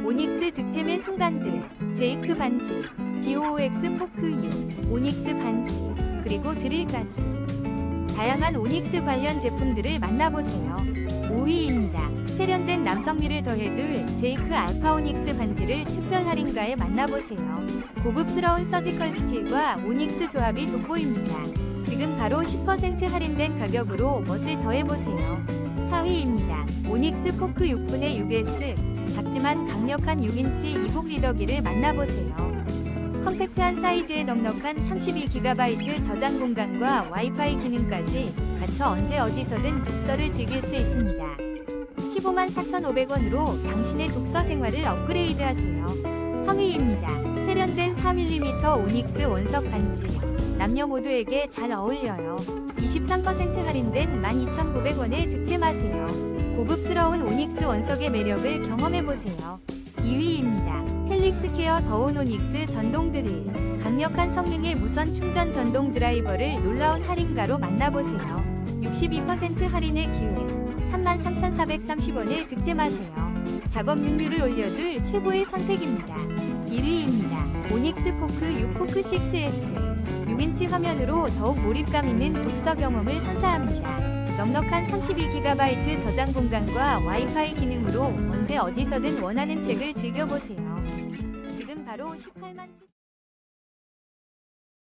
오닉스 득템의 순간들, 제이크 반지, BOX 포크 6, 오닉스 반지, 그리고 드릴까지 다양한 오닉스 관련 제품들을 만나보세요. 5위입니다. 세련된 남성미를 더해줄 제이크 알파 오닉스 반지를 특별 할인가에 만나보세요. 고급스러운 서지컬 스틸과 오닉스 조합이 돋보입니다. 지금 바로 10% 할인된 가격으로 멋을 더해보세요. 4위입니다. 오닉스 포크 6분의 6S 작지만 강력한 6인치 이북 리더기를 만나보세요. 컴팩트한 사이즈에 넉넉한 32GB 저장 공간과 와이파이 기능까지 갖춰 언제 어디서든 독서를 즐길 수 있습니다. 154,500원으로 당신의 독서 생활을 업그레이드하세요. 3위입니다. 세련된 4mm 오닉스 원석 반지. 남녀 모두에게 잘 어울려요. 23% 할인된 12,900원에 득템하세요. 고급스러운 오닉스 원석의 매력을 경험해보세요. 2위입니다. 헬릭스 케어 더온 오닉스 전동 드릴. 강력한 성능의 무선 충전 전동 드라이버를 놀라운 할인가로 만나보세요. 62% 할인의 기회. 33,430원에 득템하세요. 작업 능률을 올려줄 최고의 선택입니다. 1위입니다. 오닉스 포크 6 포크 6S 6인치 화면으로 더욱 몰입감 있는 독서 경험을 선사합니다. 넉넉한 32GB 저장 공간과 와이파이 기능으로 언제 어디서든 원하는 책을 즐겨보세요. 지금 바로 18만